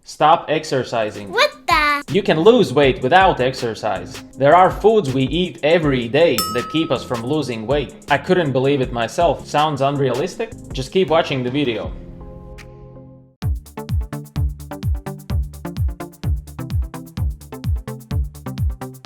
Stop exercising. What the? You can lose weight without exercise. There are foods we eat every day that keep us from losing weight. I couldn't believe it myself. Sounds unrealistic? Just keep watching the video.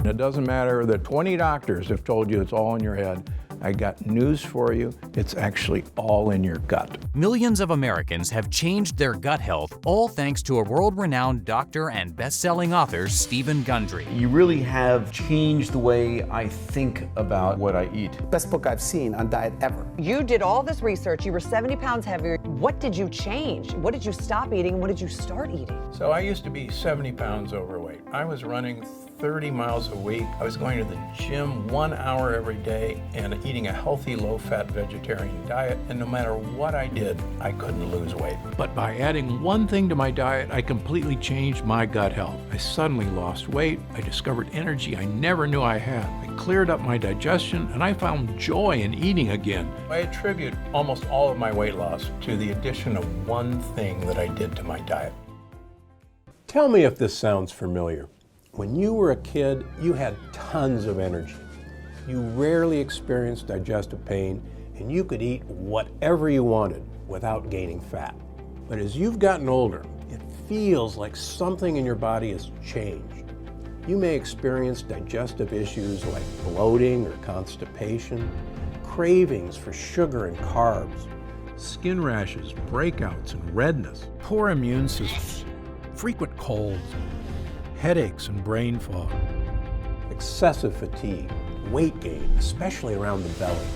It doesn't matter that 20 doctors have told you it's all in your head. I got news for you. It's actually all in your gut. Millions of Americans have changed their gut health, all thanks to a world-renowned doctor and best-selling author, Stephen Gundry. You really have changed the way I think about what I eat. Best book I've seen on diet ever. You did all this research. You were 70 pounds heavier. What did you change? What did you stop eating and what did you start eating? So I used to be 70 pounds overweight. I was running 30 miles a week. I was going to the gym 1 hour every day and eating a healthy, low-fat vegetarian diet. And no matter what I did, I couldn't lose weight. But by adding one thing to my diet, I completely changed my gut health. I suddenly lost weight. I discovered energy I never knew I had. I cleared up my digestion and I found joy in eating again. I attribute almost all of my weight loss to the addition of one thing that I did to my diet. Tell me if this sounds familiar. When you were a kid, you had tons of energy. You rarely experienced digestive pain, and you could eat whatever you wanted without gaining fat. But as you've gotten older, it feels like something in your body has changed. You may experience digestive issues like bloating or constipation, cravings for sugar and carbs, skin rashes, breakouts, and redness, poor immune systems, frequent colds, headaches and brain fog, excessive fatigue, weight gain, especially around the belly,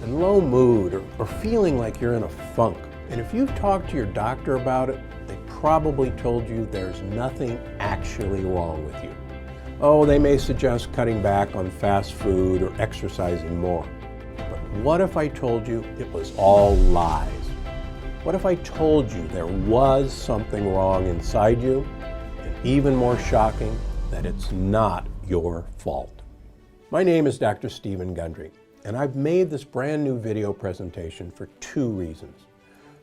and low mood or feeling like you're in a funk. And if you've talked to your doctor about it, they probably told you there's nothing actually wrong with you. Oh, they may suggest cutting back on fast food or exercising more. But what if I told you it was all lies? What if I told you there was something wrong inside you? Even more shocking, that it's not your fault. My name is Dr. Stephen Gundry, and I've made this brand new video presentation for two reasons.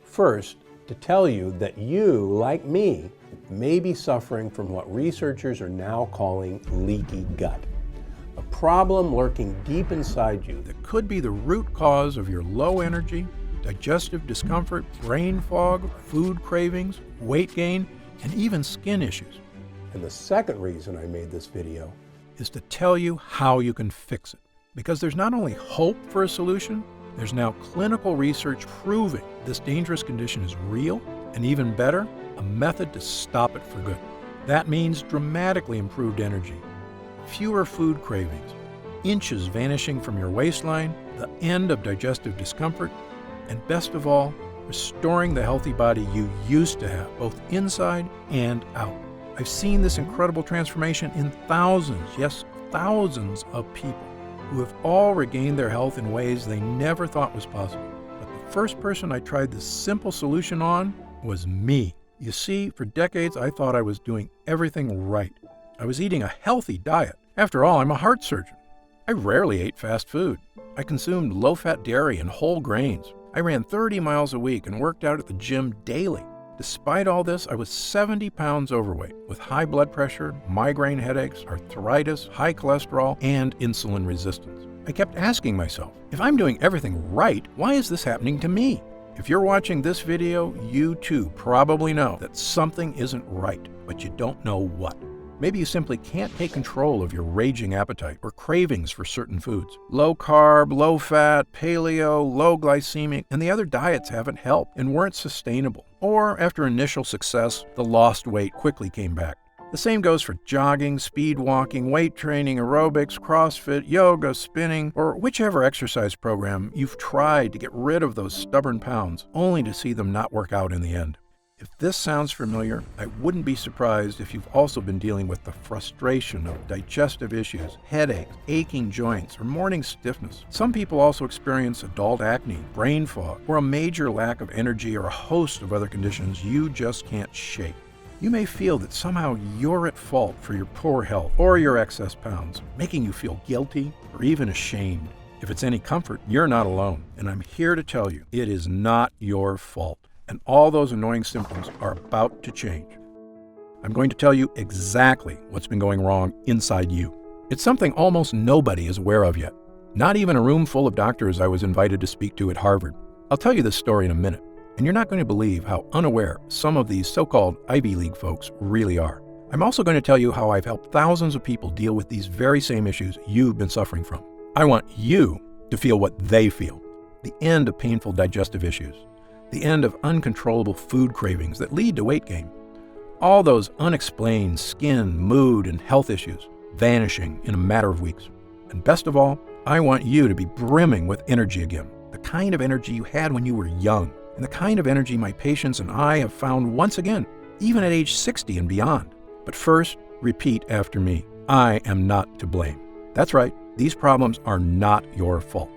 First, to tell you that you, like me, may be suffering from what researchers are now calling leaky gut, a problem lurking deep inside you that could be the root cause of your low energy, digestive discomfort, brain fog, food cravings, weight gain, and even skin issues. And the second reason I made this video is to tell you how you can fix it. Because there's not only hope for a solution, there's now clinical research proving this dangerous condition is real, and even better, a method to stop it for good. That means dramatically improved energy, fewer food cravings, inches vanishing from your waistline, the end of digestive discomfort, and best of all, restoring the healthy body you used to have, both inside and out. I've seen this incredible transformation in thousands, yes, thousands of people who have all regained their health in ways they never thought was possible. But the first person I tried this simple solution on was me. You see, for decades I thought I was doing everything right. I was eating a healthy diet. After all, I'm a heart surgeon. I rarely ate fast food. I consumed low-fat dairy and whole grains. I ran 30 miles a week and worked out at the gym daily. Despite all this, I was 70 pounds overweight with high blood pressure, migraine headaches, arthritis, high cholesterol, and insulin resistance. I kept asking myself, if I'm doing everything right, why is this happening to me? If you're watching this video, you too probably know that something isn't right, but you don't know what. Maybe you simply can't take control of your raging appetite or cravings for certain foods. Low carb, low fat, paleo, low glycemic, and the other diets haven't helped and weren't sustainable. Or after initial success, the lost weight quickly came back. The same goes for jogging, speed walking, weight training, aerobics, CrossFit, yoga, spinning, or whichever exercise program you've tried to get rid of those stubborn pounds, only to see them not work out in the end. If this sounds familiar, I wouldn't be surprised if you've also been dealing with the frustration of digestive issues, headaches, aching joints, or morning stiffness. Some people also experience adult acne, brain fog, or a major lack of energy or a host of other conditions you just can't shake. You may feel that somehow you're at fault for your poor health or your excess pounds, making you feel guilty or even ashamed. If it's any comfort, you're not alone, and I'm here to tell you it is not your fault. And all those annoying symptoms are about to change. I'm going to tell you exactly what's been going wrong inside you. It's something almost nobody is aware of yet. Not even a room full of doctors I was invited to speak to at Harvard. I'll tell you this story in a minute, and you're not going to believe how unaware some of these so-called Ivy League folks really are. I'm also going to tell you how I've helped thousands of people deal with these very same issues you've been suffering from. I want you to feel what they feel. The end of painful digestive issues. The end of uncontrollable food cravings that lead to weight gain. All those unexplained skin, mood, and health issues vanishing in a matter of weeks. And best of all, I want you to be brimming with energy again. The kind of energy you had when you were young, and the kind of energy my patients and I have found once again, even at age 60 and beyond. But first, repeat after me. I am not to blame. That's right, these problems are not your fault.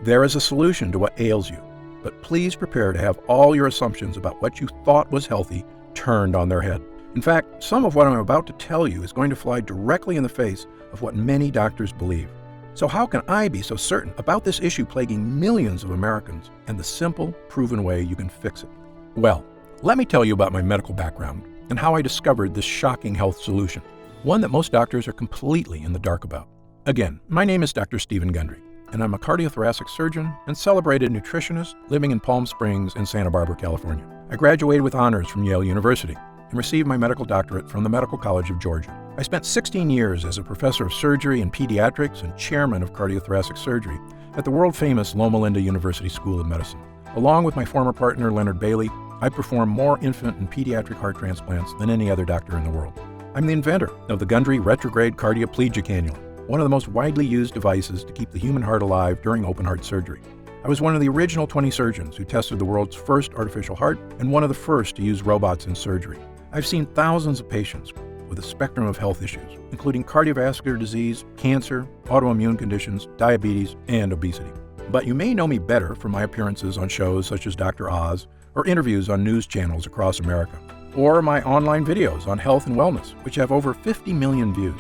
There is a solution to what ails you, but please prepare to have all your assumptions about what you thought was healthy turned on their head. In fact, some of what I'm about to tell you is going to fly directly in the face of what many doctors believe. So how can I be so certain about this issue plaguing millions of Americans and the simple, proven way you can fix it? Well, let me tell you about my medical background and how I discovered this shocking health solution, one that most doctors are completely in the dark about. Again, my name is Dr. Stephen Gundry, and I'm a cardiothoracic surgeon and celebrated nutritionist living in Palm Springs and Santa Barbara, California. I graduated with honors from Yale University and received my medical doctorate from the Medical College of Georgia. I spent 16 years as a professor of surgery and pediatrics and chairman of cardiothoracic surgery at the world-famous Loma Linda University School of Medicine. Along with my former partner, Leonard Bailey, I perform more infant and pediatric heart transplants than any other doctor in the world. I'm the inventor of the Gundry retrograde cardioplegia cannula, one of the most widely used devices to keep the human heart alive during open heart surgery. I was one of the original 20 surgeons who tested the world's first artificial heart and one of the first to use robots in surgery. I've seen thousands of patients with a spectrum of health issues, including cardiovascular disease, cancer, autoimmune conditions, diabetes, and obesity. But you may know me better from my appearances on shows such as Dr. Oz, or interviews on news channels across America, or my online videos on health and wellness, which have over 50 million views.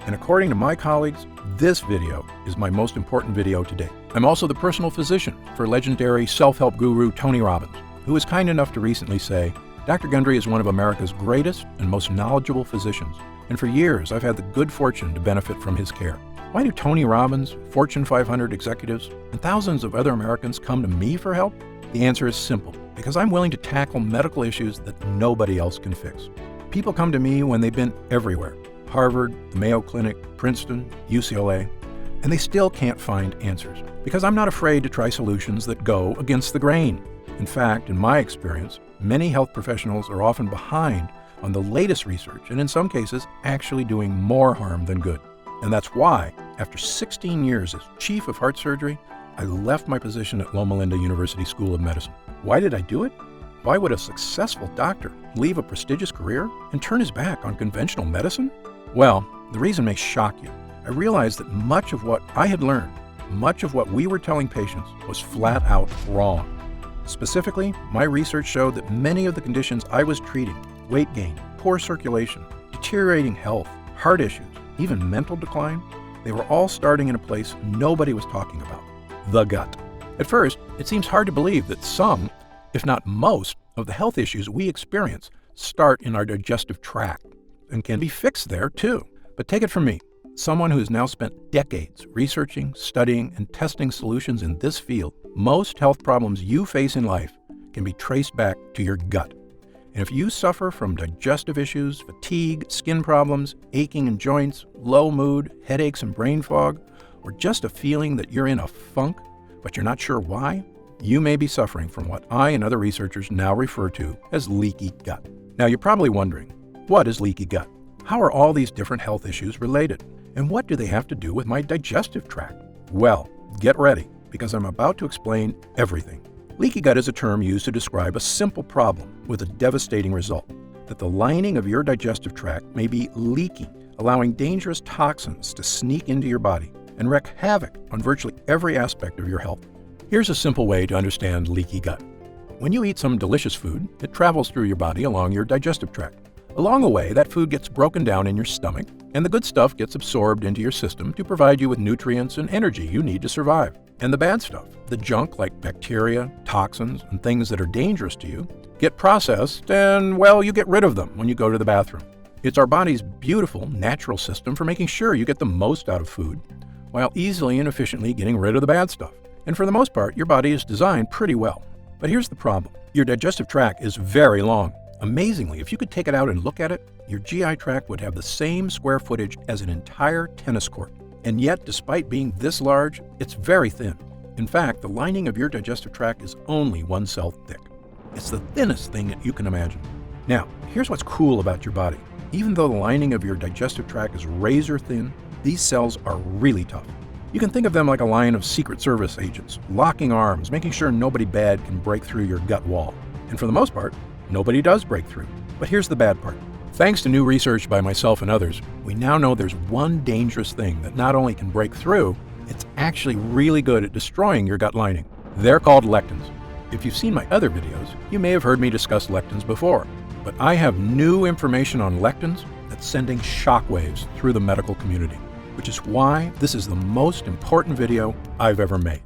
And according to my colleagues, this video is my most important video to date. I'm also the personal physician for legendary self-help guru Tony Robbins, who was kind enough to recently say, Dr. Gundry is one of America's greatest and most knowledgeable physicians, and for years I've had the good fortune to benefit from his care. Why do Tony Robbins, Fortune 500 executives, and thousands of other Americans come to me for help? The answer is simple, because I'm willing to tackle medical issues that nobody else can fix. People come to me when they've been everywhere, Harvard, the Mayo Clinic, Princeton, UCLA, and they still can't find answers, because I'm not afraid to try solutions that go against the grain. In fact, in my experience, many health professionals are often behind on the latest research and in some cases actually doing more harm than good. And that's why, after 16 years as chief of heart surgery, I left my position at Loma Linda University School of Medicine. Why did I do it? Why would a successful doctor leave a prestigious career and turn his back on conventional medicine? Well, the reason may shock you. I realized that much of what I had learned, much of what we were telling patients was flat out wrong. Specifically, my research showed that many of the conditions I was treating, weight gain, poor circulation, deteriorating health, heart issues, even mental decline, they were all starting in a place nobody was talking about, the gut. At first, it seems hard to believe that some, if not most, of the health issues we experience start in our digestive tract and can be fixed there too. But take it from me, someone who has now spent decades researching, studying, and testing solutions in this field, most health problems you face in life can be traced back to your gut. And if you suffer from digestive issues, fatigue, skin problems, aching in joints, low mood, headaches and brain fog, or just a feeling that you're in a funk, but you're not sure why, you may be suffering from what I and other researchers now refer to as leaky gut. Now you're probably wondering, what is leaky gut? How are all these different health issues related? And what do they have to do with my digestive tract? Well, get ready, because I'm about to explain everything. Leaky gut is a term used to describe a simple problem with a devastating result, that the lining of your digestive tract may be leaky, allowing dangerous toxins to sneak into your body and wreak havoc on virtually every aspect of your health. Here's a simple way to understand leaky gut. When you eat some delicious food, it travels through your body along your digestive tract. Along the way, that food gets broken down in your stomach, and the good stuff gets absorbed into your system to provide you with nutrients and energy you need to survive. And the bad stuff, the junk like bacteria, toxins, and things that are dangerous to you, get processed and, well, you get rid of them when you go to the bathroom. It's our body's beautiful, natural system for making sure you get the most out of food, while easily and efficiently getting rid of the bad stuff. And for the most part, your body is designed pretty well. But here's the problem. Your digestive tract is very long. Amazingly, if you could take it out and look at it, your GI tract would have the same square footage as an entire tennis court. And yet, despite being this large, it's very thin. In fact, the lining of your digestive tract is only 1 cell thick. It's the thinnest thing that you can imagine. Now, here's what's cool about your body. Even though the lining of your digestive tract is razor thin, these cells are really tough. You can think of them like a line of Secret Service agents, locking arms, making sure nobody bad can break through your gut wall. And for the most part, nobody does break through. But here's the bad part. Thanks to new research by myself and others, we now know there's one dangerous thing that not only can break through, it's actually really good at destroying your gut lining. They're called lectins. If you've seen my other videos, you may have heard me discuss lectins before. But I have new information on lectins that's sending shockwaves through the medical community, which is why this is the most important video I've ever made.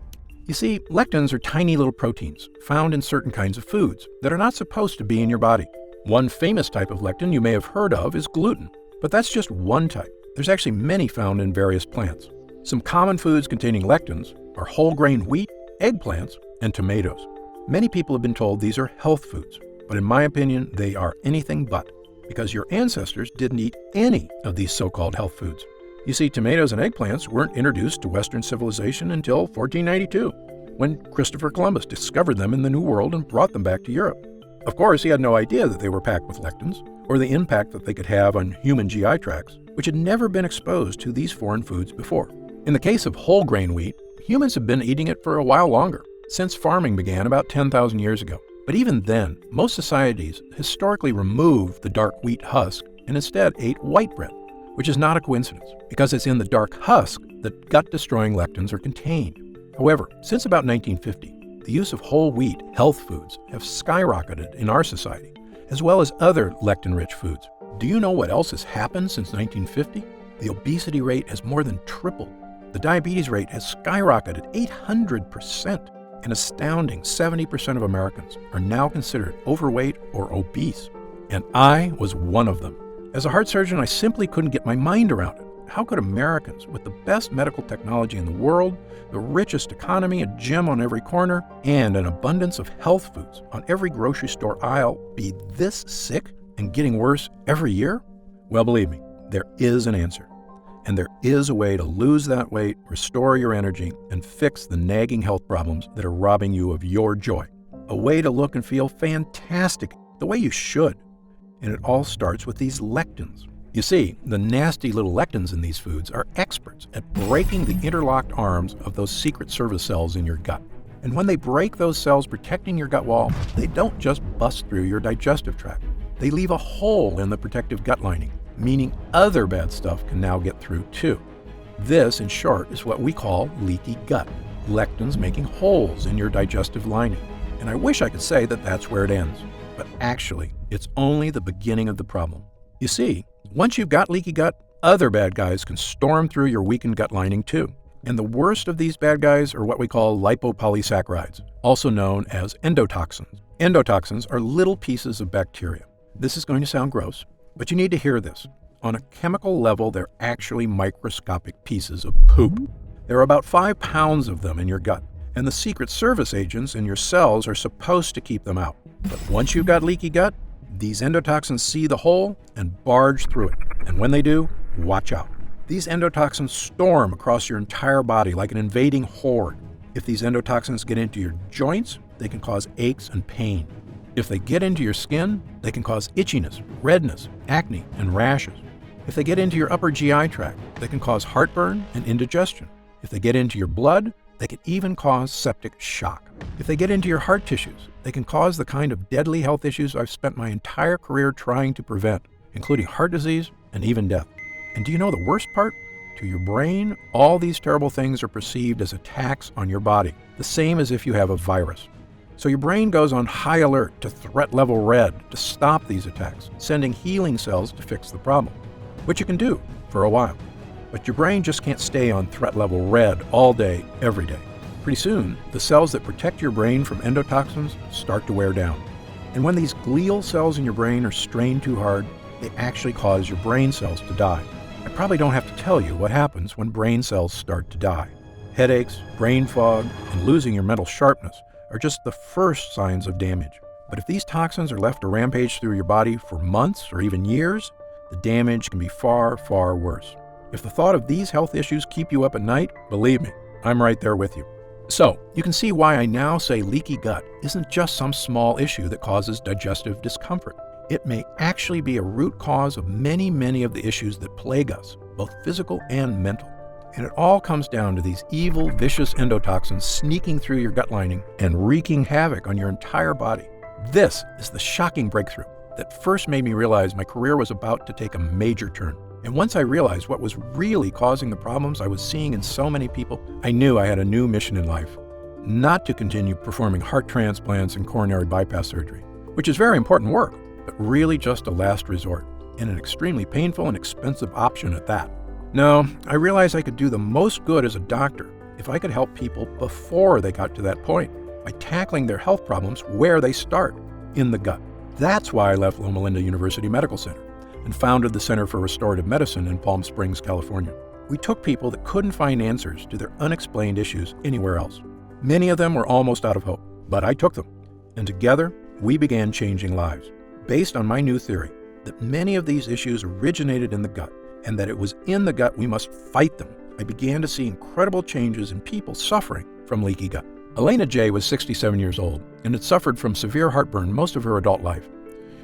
You see, lectins are tiny little proteins found in certain kinds of foods that are not supposed to be in your body. One famous type of lectin you may have heard of is gluten, but that's just one type. There's actually many found in various plants. Some common foods containing lectins are whole grain wheat, eggplants, and tomatoes. Many people have been told these are health foods, but in my opinion, they are anything but, because your ancestors didn't eat any of these so-called health foods. You see, tomatoes and eggplants weren't introduced to Western civilization until 1492, when Christopher Columbus discovered them in the New World and brought them back to Europe. Of course, he had no idea that they were packed with lectins, or the impact that they could have on human GI tracts, which had never been exposed to these foreign foods before. In the case of whole grain wheat, humans have been eating it for a while longer, since farming began about 10,000 years ago. But even then, most societies historically removed the dark wheat husk and instead ate white bread, which is not a coincidence, because it's in the dark husk that gut-destroying lectins are contained. However, since about 1950, the use of whole wheat health foods have skyrocketed in our society, as well as other lectin-rich foods. Do you know what else has happened since 1950? The obesity rate has more than tripled. The diabetes rate has skyrocketed 800%. An astounding 70% of Americans are now considered overweight or obese, and I was one of them. As a heart surgeon, I simply couldn't get my mind around it. How could Americans with the best medical technology in the world, the richest economy, a gym on every corner, and an abundance of health foods on every grocery store aisle be this sick and getting worse every year? Well, believe me, there is an answer. And there is a way to lose that weight, restore your energy, and fix the nagging health problems that are robbing you of your joy. A way to look and feel fantastic, the way you should. And it all starts with these lectins. You see, the nasty little lectins in these foods are experts at breaking the interlocked arms of those Secret Service cells in your gut. And when they break those cells protecting your gut wall, they don't just bust through your digestive tract. They leave a hole in the protective gut lining, meaning other bad stuff can now get through too. This, in short, is what we call leaky gut, lectins making holes in your digestive lining. And I wish I could say that that's where it ends, but actually, it's only the beginning of the problem. You see, once you've got leaky gut, other bad guys can storm through your weakened gut lining too. And the worst of these bad guys are what we call lipopolysaccharides, also known as endotoxins. Endotoxins are little pieces of bacteria. This is going to sound gross, but you need to hear this. On a chemical level, they're actually microscopic pieces of poop. There are about 5 pounds of them in your gut, and the Secret Service agents in your cells are supposed to keep them out. But once you've got leaky gut, these endotoxins see the hole and barge through it. And when they do, watch out. These endotoxins storm across your entire body like an invading horde. If these endotoxins get into your joints, they can cause aches and pain. If they get into your skin, they can cause itchiness, redness, acne, and rashes. If they get into your upper GI tract, they can cause heartburn and indigestion. If they get into your blood, they can even cause septic shock. If they get into your heart tissues, they can cause the kind of deadly health issues I've spent my entire career trying to prevent, including heart disease and even death. And do you know the worst part? To your brain, all these terrible things are perceived as attacks on your body, the same as if you have a virus. So your brain goes on high alert to threat level red to stop these attacks, sending healing cells to fix the problem, which you can do for a while. But your brain just can't stay on threat level red all day, every day. Pretty soon, the cells that protect your brain from endotoxins start to wear down. And when these glial cells in your brain are strained too hard, they actually cause your brain cells to die. I probably don't have to tell you what happens when brain cells start to die. Headaches, brain fog, and losing your mental sharpness are just the first signs of damage. But if these toxins are left to rampage through your body for months or even years, the damage can be far, far worse. If the thought of these health issues keep you up at night, believe me, I'm right there with you. So, you can see why I now say leaky gut isn't just some small issue that causes digestive discomfort. It may actually be a root cause of many, many of the issues that plague us, both physical and mental. And it all comes down to these evil, vicious endotoxins sneaking through your gut lining and wreaking havoc on your entire body. This is the shocking breakthrough that first made me realize my career was about to take a major turn. And once I realized what was really causing the problems I was seeing in so many people, I knew I had a new mission in life. Not to continue performing heart transplants and coronary bypass surgery, which is very important work, but really just a last resort, and an extremely painful and expensive option at that. No, I realized I could do the most good as a doctor if I could help people before they got to that point, by tackling their health problems where they start, in the gut. That's why I left Loma Linda University Medical Center and founded the Center for Restorative Medicine in Palm Springs, California. We took people that couldn't find answers to their unexplained issues anywhere else. Many of them were almost out of hope, but I took them. And together, we began changing lives, based on my new theory that many of these issues originated in the gut, and that it was in the gut we must fight them. I began to see incredible changes in people suffering from leaky gut. Elena J. was 67 years old and had suffered from severe heartburn most of her adult life.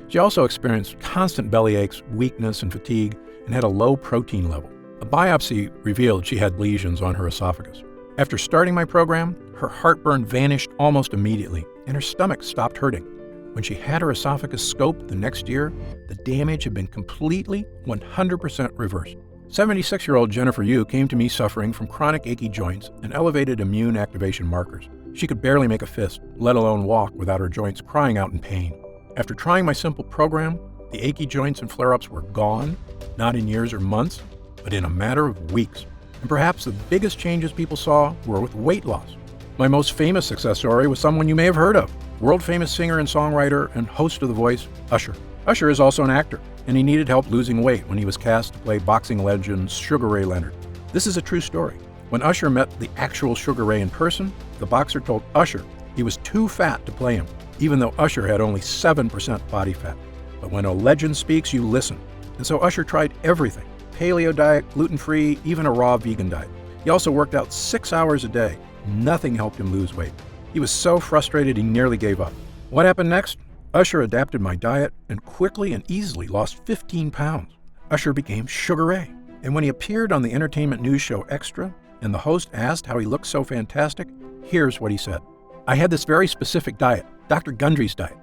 She also experienced constant belly aches, weakness, and fatigue, and had a low protein level. A biopsy revealed she had lesions on her esophagus. After starting my program, her heartburn vanished almost immediately, and her stomach stopped hurting. When she had her esophagus scoped the next year, the damage had been completely 100% reversed. 76-year-old Jennifer Yu came to me suffering from chronic achy joints and elevated immune activation markers. She could barely make a fist, let alone walk without her joints crying out in pain. After trying my simple program, the achy joints and flare-ups were gone, not in years or months, but in a matter of weeks. And perhaps the biggest changes people saw were with weight loss. My most famous success story was someone you may have heard of, world-famous singer and songwriter and host of The Voice, Usher. Usher is also an actor, and he needed help losing weight when he was cast to play boxing legend Sugar Ray Leonard. This is a true story. When Usher met the actual Sugar Ray in person, the boxer told Usher he was too fat to play him, even though Usher had only 7% body fat. But when a legend speaks, you listen. And so Usher tried everything: paleo diet, gluten-free, even a raw vegan diet. He also worked out 6 hours a day. Nothing helped him lose weight. He was so frustrated he nearly gave up. What happened next? Usher adapted my diet and quickly and easily lost 15 pounds. Usher became Sugar Ray. And when he appeared on the entertainment news show Extra, and the host asked how he looked so fantastic, here's what he said. I had this very specific diet, Dr. Gundry's diet.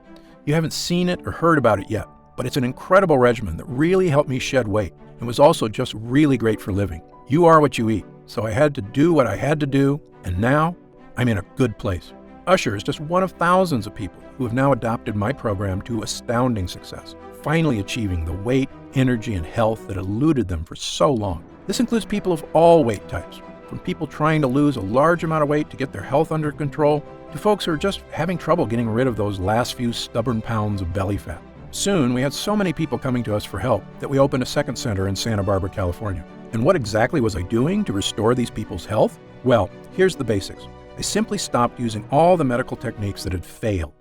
You haven't seen it or heard about it yet, but it's an incredible regimen that really helped me shed weight and was also just really great for living. You are what you eat, so I had to do what I had to do, and now I'm in a good place. Usher is just one of thousands of people who have now adopted my program to astounding success, finally achieving the weight, energy, and health that eluded them for so long. This includes people of all weight types, from people trying to lose a large amount of weight to get their health under control, to folks who are just having trouble getting rid of those last few stubborn pounds of belly fat. Soon, we had so many people coming to us for help that we opened a second center in Santa Barbara, California. And what exactly was I doing to restore these people's health? Well, here's the basics. I simply stopped using all the medical techniques that had failed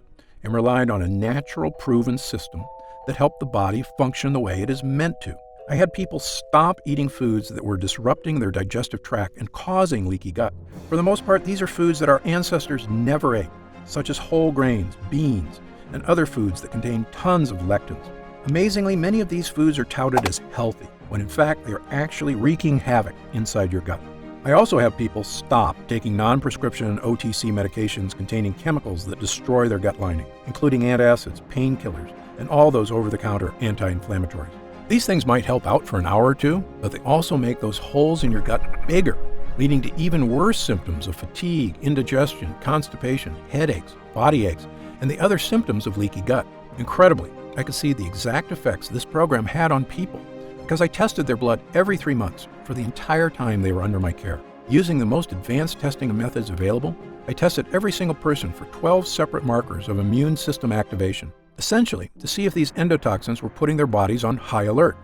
and relied on a natural, proven system that helped the body function the way it is meant to. I had people stop eating foods that were disrupting their digestive tract and causing leaky gut. For the most part, these are foods that our ancestors never ate, such as whole grains, beans, and other foods that contain tons of lectins. Amazingly, many of these foods are touted as healthy, when in fact they are actually wreaking havoc inside your gut. I also have people stop taking non-prescription OTC medications containing chemicals that destroy their gut lining, including antacids, painkillers, and all those over-the-counter anti-inflammatories. These things might help out for an hour or two, but they also make those holes in your gut bigger, leading to even worse symptoms of fatigue, indigestion, constipation, headaches, body aches, and the other symptoms of leaky gut. Incredibly, I could see the exact effects this program had on people because I tested their blood every 3 months for the entire time they were under my care. Using the most advanced testing methods available, I tested every single person for 12 separate markers of immune system activation, essentially to see if these endotoxins were putting their bodies on high alert.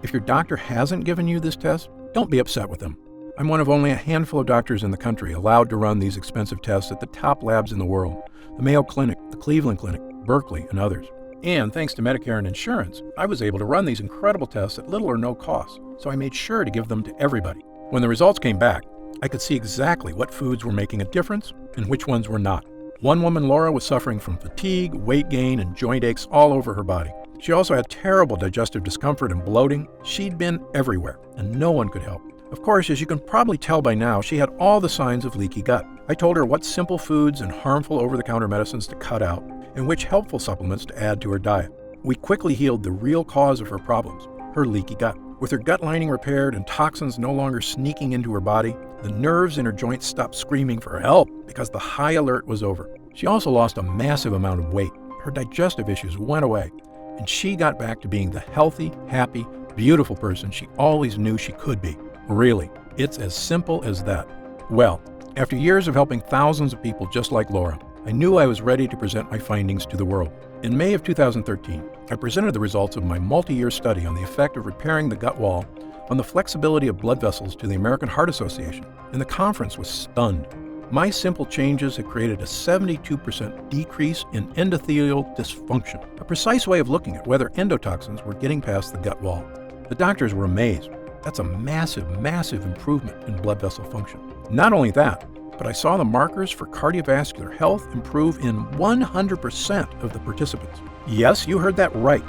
If your doctor hasn't given you this test, don't be upset with them. I'm one of only a handful of doctors in the country allowed to run these expensive tests at the top labs in the world: the Mayo Clinic, the Cleveland Clinic, Berkeley, and others. And thanks to Medicare and insurance, I was able to run these incredible tests at little or no cost, so I made sure to give them to everybody. When the results came back, I could see exactly what foods were making a difference and which ones were not. One woman, Laura, was suffering from fatigue, weight gain, and joint aches all over her body. She also had terrible digestive discomfort and bloating. She'd been everywhere, and no one could help. Of course, as you can probably tell by now, she had all the signs of leaky gut. I told her what simple foods and harmful over-the-counter medicines to cut out, and which helpful supplements to add to her diet. We quickly healed the real cause of her problems, her leaky gut. With her gut lining repaired and toxins no longer sneaking into her body, the nerves in her joints stopped screaming for help because the high alert was over. She also lost a massive amount of weight. Her digestive issues went away, and she got back to being the healthy, happy, beautiful person she always knew she could be. Really, it's as simple as that. Well, after years of helping thousands of people just like Laura, I knew I was ready to present my findings to the world. In May of 2013, I presented the results of my multi-year study on the effect of repairing the gut wall on the flexibility of blood vessels to the American Heart Association, and the conference was stunned. My simple changes had created a 72% decrease in endothelial dysfunction, a precise way of looking at whether endotoxins were getting past the gut wall. The doctors were amazed. That's a massive, massive improvement in blood vessel function. Not only that, but I saw the markers for cardiovascular health improve in 100% of the participants. Yes, you heard that right.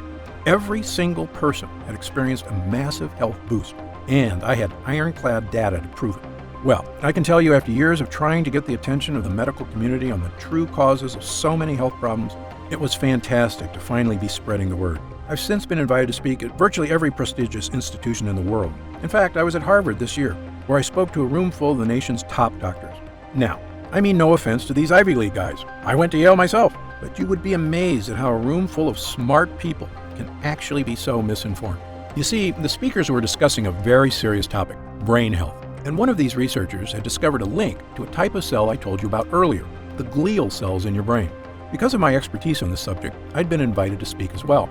Every single person had experienced a massive health boost, and I had ironclad data to prove it. Well, I can tell you, after years of trying to get the attention of the medical community on the true causes of so many health problems, it was fantastic to finally be spreading the word. I've since been invited to speak at virtually every prestigious institution in the world. In fact, I was at Harvard this year, where I spoke to a room full of the nation's top doctors. Now, I mean no offense to these Ivy League guys. I went to Yale myself, but you would be amazed at how a room full of smart people can actually be so misinformed. You see, the speakers were discussing a very serious topic: brain health. And one of these researchers had discovered a link to a type of cell I told you about earlier, the glial cells in your brain. Because of my expertise on this subject, I'd been invited to speak as well.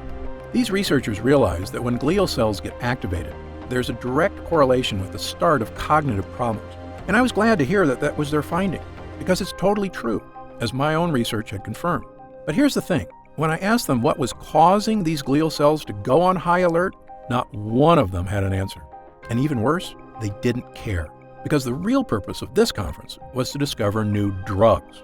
These researchers realized that when glial cells get activated, there's a direct correlation with the start of cognitive problems. And I was glad to hear that that was their finding, because it's totally true, as my own research had confirmed. But here's the thing. When I asked them what was causing these glial cells to go on high alert, not one of them had an answer. And even worse, they didn't care, because the real purpose of this conference was to discover new drugs.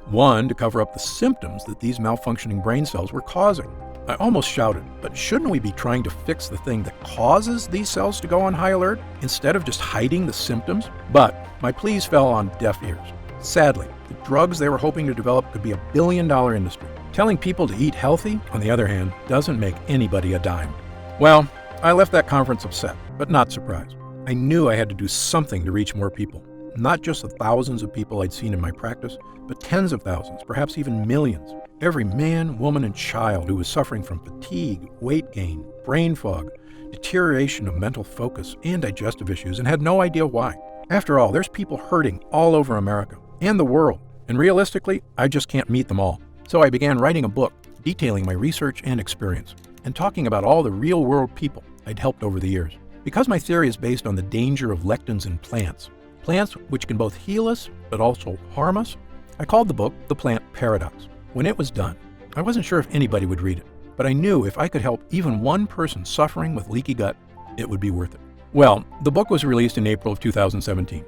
One, to cover up the symptoms that these malfunctioning brain cells were causing. I almost shouted, but shouldn't we be trying to fix the thing that causes these cells to go on high alert instead of just hiding the symptoms? But my pleas fell on deaf ears. Sadly, the drugs they were hoping to develop could be a billion-dollar industry. Telling people to eat healthy, on the other hand, doesn't make anybody a dime. Well, I left that conference upset, but not surprised. I knew I had to do something to reach more people. Not just the thousands of people I'd seen in my practice, but tens of thousands, perhaps even millions. Every man, woman, and child who was suffering from fatigue, weight gain, brain fog, deterioration of mental focus, and digestive issues, and had no idea why. After all, there's people hurting all over America and the world, and realistically, I just can't meet them all. So I began writing a book detailing my research and experience, and talking about all the real-world people I'd helped over the years. Because my theory is based on the danger of lectins in plants which can both heal us but also harm us, I called the book The Plant Paradox. When it was done, I wasn't sure if anybody would read it, but I knew if I could help even one person suffering with leaky gut, it would be worth it. Well, the book was released in April of 2017.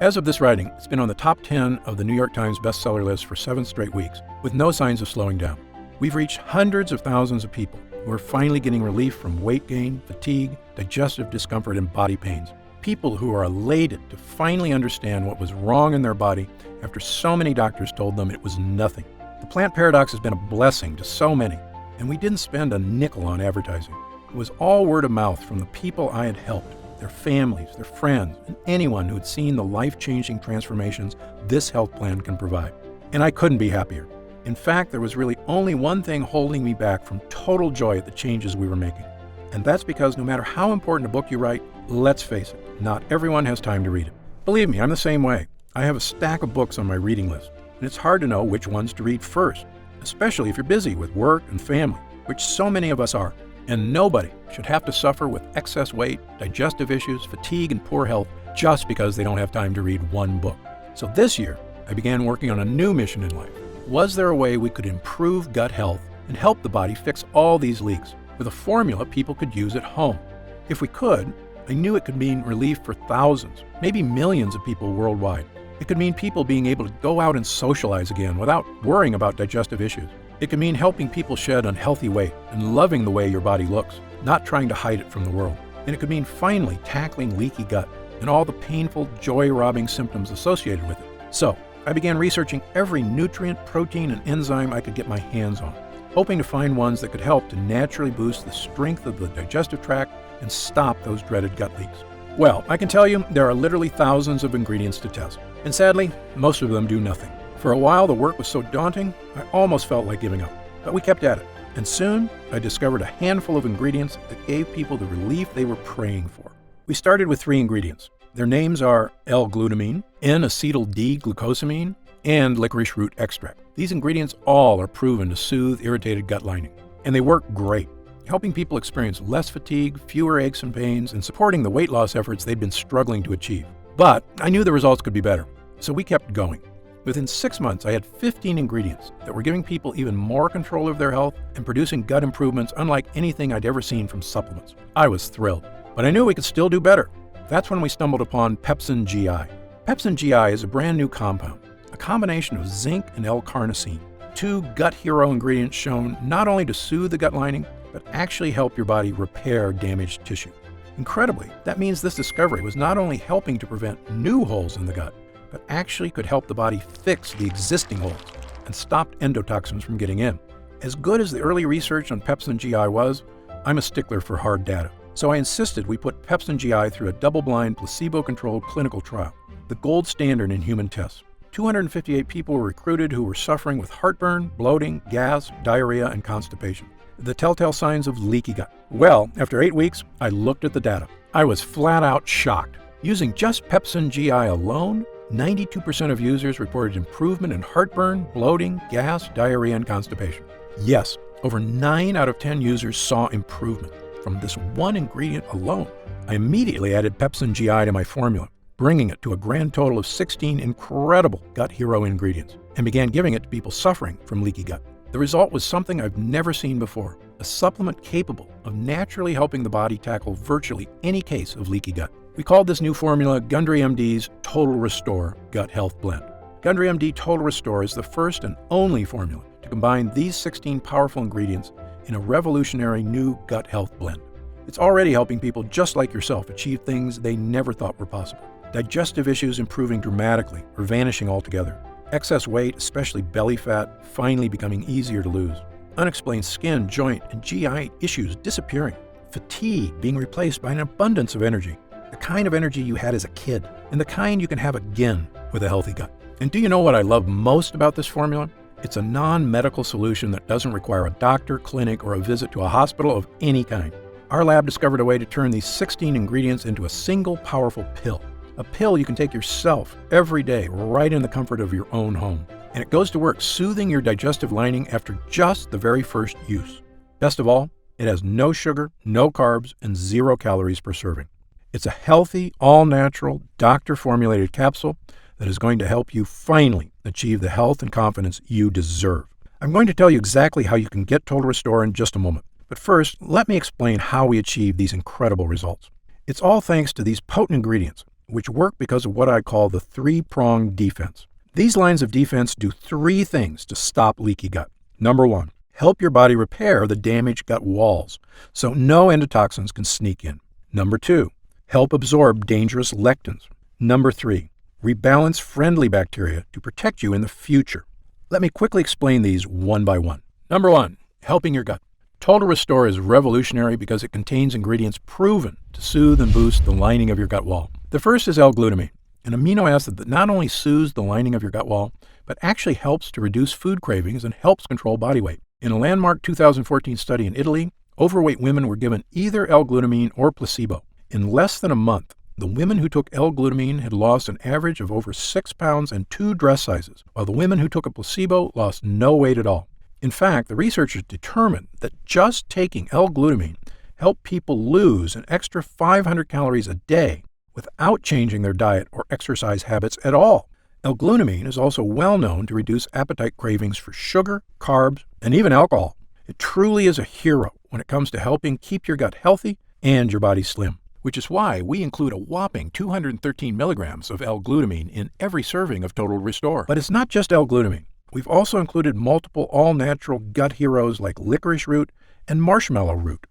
As of this writing, it's been on the top 10 of the New York Times bestseller list for 7 straight weeks, with no signs of slowing down. We've reached hundreds of thousands of people who are finally getting relief from weight gain, fatigue, digestive discomfort, and body pains. People who are elated to finally understand what was wrong in their body after so many doctors told them it was nothing. The Plant Paradox has been a blessing to so many, and we didn't spend a nickel on advertising. It was all word of mouth from the people I had helped, their families, their friends, and anyone who had seen the life-changing transformations this health plan can provide. And I couldn't be happier. In fact, there was really only one thing holding me back from total joy at the changes we were making. And that's because no matter how important a book you write, let's face it, not everyone has time to read it. Believe me, I'm the same way. I have a stack of books on my reading list, and it's hard to know which ones to read first. especially if you're busy with work and family, which so many of us are. And nobody should have to suffer with excess weight, digestive issues, fatigue, and poor health just because they don't have time to read one book. So this year, I began working on a new mission in life. Was there a way we could improve gut health and help the body fix all these leaks with a formula people could use at home? If we could, I knew it could mean relief for thousands, maybe millions of people worldwide. It could mean people being able to go out and socialize again without worrying about digestive issues. It could mean helping people shed unhealthy weight and loving the way your body looks, not trying to hide it from the world. And it could mean finally tackling leaky gut and all the painful, joy-robbing symptoms associated with it. So, I began researching every nutrient, protein, and enzyme I could get my hands on, hoping to find ones that could help to naturally boost the strength of the digestive tract and stop those dreaded gut leaks. Well, I can tell you there are literally thousands of ingredients to test, and sadly, most of them do nothing. For a while, the work was so daunting, I almost felt like giving up, but we kept at it. And soon, I discovered a handful of ingredients that gave people the relief they were praying for. We started with 3 ingredients. Their names are L-glutamine, N-acetyl-D-glucosamine, and licorice root extract. These ingredients all are proven to soothe irritated gut lining, and they work great, helping people experience less fatigue, fewer aches and pains, and supporting the weight loss efforts they'd been struggling to achieve. But I knew the results could be better, so we kept going. Within 6 months, I had 15 ingredients that were giving people even more control of their health and producing gut improvements unlike anything I'd ever seen from supplements. I was thrilled, but I knew we could still do better. That's when we stumbled upon Pepsin GI. Pepsin GI is a brand new compound, a combination of zinc and L-carnosine, 2 gut hero ingredients shown not only to soothe the gut lining, but actually help your body repair damaged tissue. Incredibly, that means this discovery was not only helping to prevent new holes in the gut, but actually could help the body fix the existing holes and stop endotoxins from getting in. As good as the early research on Pepsin GI was, I'm a stickler for hard data. So I insisted we put Pepsin GI through a double-blind, placebo-controlled clinical trial, the gold standard in human tests. 258 people were recruited who were suffering with heartburn, bloating, gas, diarrhea, and constipation, the telltale signs of leaky gut. Well, after 8 weeks, I looked at the data. I was flat out shocked. Using just Pepsin GI alone, 92% of users reported improvement in heartburn, bloating, gas, diarrhea, and constipation. Yes, over 9 out of 10 users saw improvement from this one ingredient alone. I immediately added Pepsin GI to my formula, bringing it to a grand total of 16 incredible gut hero ingredients, and began giving it to people suffering from leaky gut. The result was something I've never seen before, a supplement capable of naturally helping the body tackle virtually any case of leaky gut. We called this new formula Gundry MD's Total Restore Gut Health Blend. Gundry MD Total Restore is the first and only formula to combine these 16 powerful ingredients in a revolutionary new gut health blend. It's already helping people just like yourself achieve things they never thought were possible. Digestive issues improving dramatically or vanishing altogether. Excess weight, especially belly fat, finally becoming easier to lose. Unexplained skin, joint, and GI issues disappearing. Fatigue being replaced by an abundance of energy. The kind of energy you had as a kid, and the kind you can have again with a healthy gut. And do you know what I love most about this formula? It's a non-medical solution that doesn't require a doctor, clinic, or a visit to a hospital of any kind. Our lab discovered a way to turn these 16 ingredients into a single powerful pill. A pill you can take yourself every day, right in the comfort of your own home. And it goes to work soothing your digestive lining after just the very first use. Best of all, it has no sugar, no carbs, and 0 calories per serving. It's a healthy, all-natural, doctor-formulated capsule that is going to help you finally achieve the health and confidence you deserve. I'm going to tell you exactly how you can get Total Restore in just a moment. But first, let me explain how we achieve these incredible results. It's all thanks to these potent ingredients, which work because of what I call the 3-pronged defense. These lines of defense do 3 things to stop leaky gut. Number 1, help your body repair the damaged gut walls so no endotoxins can sneak in. Number 2, help absorb dangerous lectins. Number 3, rebalance friendly bacteria to protect you in the future. Let me quickly explain these one by one. Number 1, helping your gut. Total Restore is revolutionary because it contains ingredients proven to soothe and boost the lining of your gut wall. The first is L-glutamine, an amino acid that not only soothes the lining of your gut wall, but actually helps to reduce food cravings and helps control body weight. In a landmark 2014 study in Italy, overweight women were given either L-glutamine or placebo. In less than a month, the women who took L-glutamine had lost an average of over 6 pounds and 2 dress sizes, while the women who took a placebo lost no weight at all. In fact, the researchers determined that just taking L-glutamine helped people lose an extra 500 calories a day without changing their diet or exercise habits at all. L-glutamine is also well known to reduce appetite cravings for sugar, carbs, and even alcohol. It truly is a hero when it comes to helping keep your gut healthy and your body slim, which is why we include a whopping 213 milligrams of L-glutamine in every serving of Total Restore. But it's not just L-glutamine. We've also included multiple all-natural gut heroes like licorice root and marshmallow root.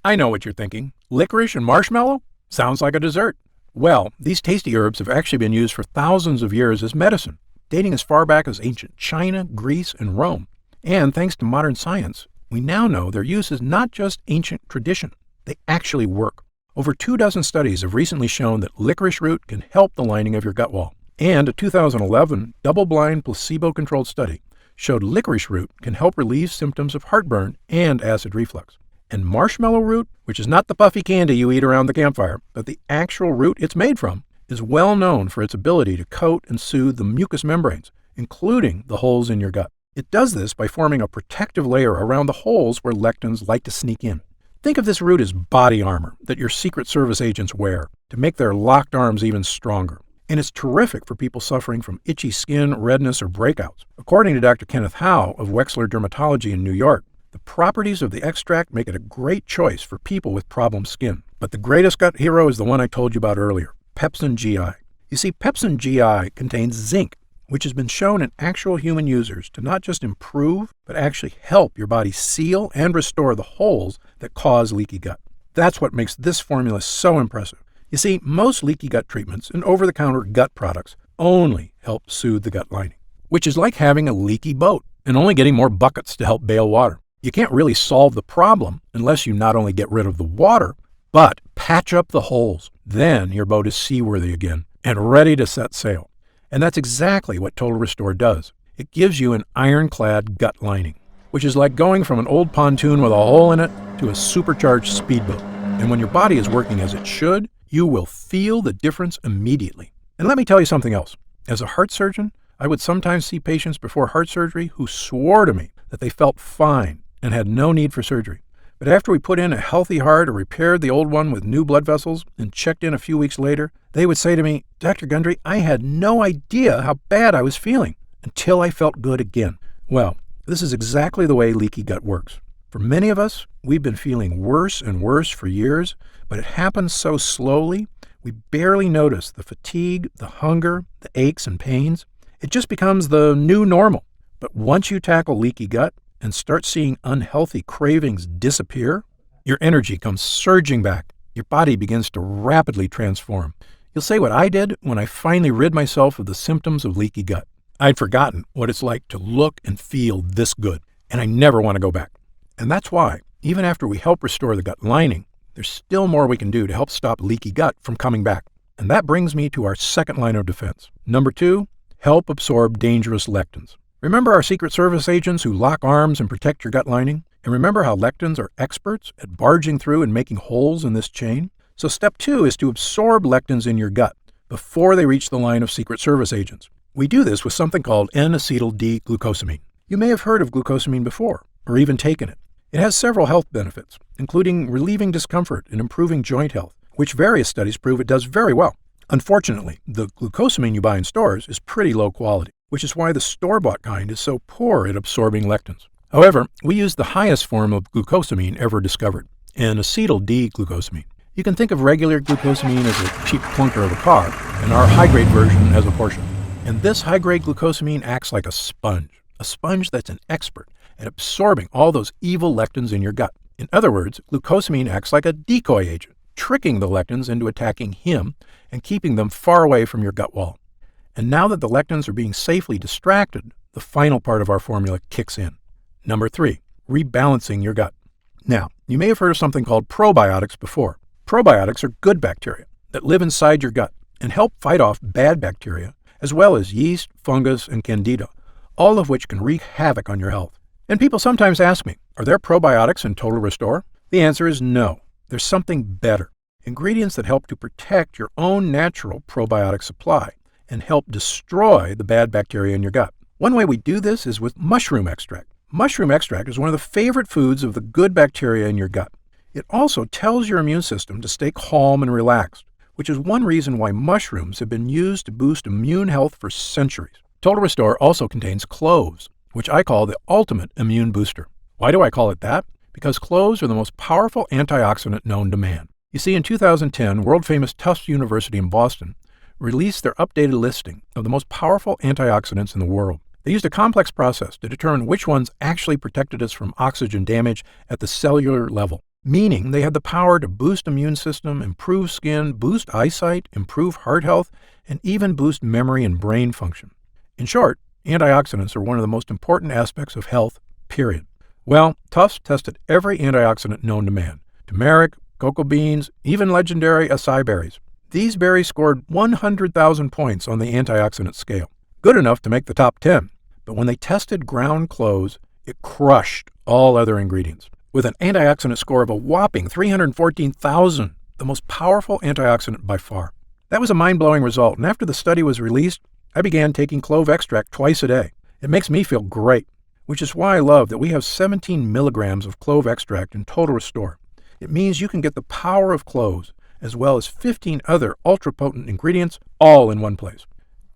I know what you're thinking. Licorice and marshmallow? Sounds like a dessert. Well, these tasty herbs have actually been used for thousands of years as medicine, dating as far back as ancient China, Greece, and Rome. And thanks to modern science, we now know their use is not just ancient tradition. They actually work. Over 24 studies have recently shown that licorice root can help the lining of your gut wall. And a 2011 double-blind placebo-controlled study showed licorice root can help relieve symptoms of heartburn and acid reflux. And marshmallow root, which is not the puffy candy you eat around the campfire, but the actual root it's made from, is well known for its ability to coat and soothe the mucous membranes, including the holes in your gut. It does this by forming a protective layer around the holes where lectins like to sneak in. Think of this root as body armor that your Secret Service agents wear to make their locked arms even stronger. And it's terrific for people suffering from itchy skin, redness, or breakouts. According to Dr. Kenneth Howe of Wexler Dermatology in New York, the properties of the extract make it a great choice for people with problem skin. But the greatest gut hero is the one I told you about earlier, Pepsin GI. You see, Pepsin GI contains zinc, which has been shown in actual human users to not just improve, but actually help your body seal and restore the holes that cause leaky gut. That's what makes this formula so impressive. You see, most leaky gut treatments and over-the-counter gut products only help soothe the gut lining, which is like having a leaky boat and only getting more buckets to help bail water. You can't really solve the problem unless you not only get rid of the water, but patch up the holes. Then your boat is seaworthy again and ready to set sail. And that's exactly what Total Restore does. It gives you an ironclad gut lining, which is like going from an old pontoon with a hole in it to a supercharged speedboat. And when your body is working as it should, you will feel the difference immediately. And let me tell you something else. As a heart surgeon, I would sometimes see patients before heart surgery who swore to me that they felt fine and had no need for surgery. But after we put in a healthy heart or repaired the old one with new blood vessels and checked in a few weeks later, they would say to me, "Dr. Gundry, I had no idea how bad I was feeling until I felt good again." Well, this is exactly the way leaky gut works. For many of us, we've been feeling worse and worse for years, but it happens so slowly, we barely notice the fatigue, the hunger, the aches and pains. It just becomes the new normal. But once you tackle leaky gut and start seeing unhealthy cravings disappear, your energy comes surging back. Your body begins to rapidly transform. You'll say what I did when I finally rid myself of the symptoms of leaky gut. I'd forgotten what it's like to look and feel this good, and I never want to go back. And that's why, even after we help restore the gut lining, there's still more we can do to help stop leaky gut from coming back. And that brings me to our second line of defense. Number 2, help absorb dangerous lectins. Remember our Secret Service agents who lock arms and protect your gut lining? And remember how lectins are experts at barging through and making holes in this chain? So step 2 is to absorb lectins in your gut before they reach the line of Secret Service agents. We do this with something called N-acetyl-D-glucosamine. You may have heard of glucosamine before, or even taken it. It has several health benefits, including relieving discomfort and improving joint health, which various studies prove it does very well. Unfortunately, the glucosamine you buy in stores is pretty low quality, which is why the store-bought kind is so poor at absorbing lectins. However, we use the highest form of glucosamine ever discovered, N-acetyl-D-glucosamine. You can think of regular glucosamine as a cheap clunker of a car, and our high-grade version as a Porsche. And this high-grade glucosamine acts like a sponge that's an expert at absorbing all those evil lectins in your gut. In other words, glucosamine acts like a decoy agent, tricking the lectins into attacking him and keeping them far away from your gut wall. And now that the lectins are being safely distracted, the final part of our formula kicks in. Number 3, rebalancing your gut. Now, you may have heard of something called probiotics before. Probiotics are good bacteria that live inside your gut and help fight off bad bacteria, as well as yeast, fungus, and candida, all of which can wreak havoc on your health. And people sometimes ask me, are there probiotics in Total Restore? The answer is no. There's something better. Ingredients that help to protect your own natural probiotic supply and help destroy the bad bacteria in your gut. One way we do this is with mushroom extract. Mushroom extract is one of the favorite foods of the good bacteria in your gut. It also tells your immune system to stay calm and relaxed, which is one reason why mushrooms have been used to boost immune health for centuries. Total Restore also contains cloves, which I call the ultimate immune booster. Why do I call it that? Because cloves are the most powerful antioxidant known to man. You see, in 2010, world-famous Tufts University in Boston released their updated listing of the most powerful antioxidants in the world. They used a complex process to determine which ones actually protected us from oxygen damage at the cellular level, meaning they had the power to boost immune system, improve skin, boost eyesight, improve heart health, and even boost memory and brain function. In short, antioxidants are one of the most important aspects of health, period. Well, Tufts tested every antioxidant known to man: turmeric, cocoa beans, even legendary acai berries. These berries scored 100,000 points on the antioxidant scale, good enough to make the top 10. But when they tested ground cloves, it crushed all other ingredients, with an antioxidant score of a whopping 314,000, the most powerful antioxidant by far. That was a mind-blowing result, and after the study was released, I began taking clove extract twice a day. It makes me feel great, which is why I love that we have 17 milligrams of clove extract in Total Restore. It means you can get the power of cloves, as well as 15 other ultra-potent ingredients, all in one place.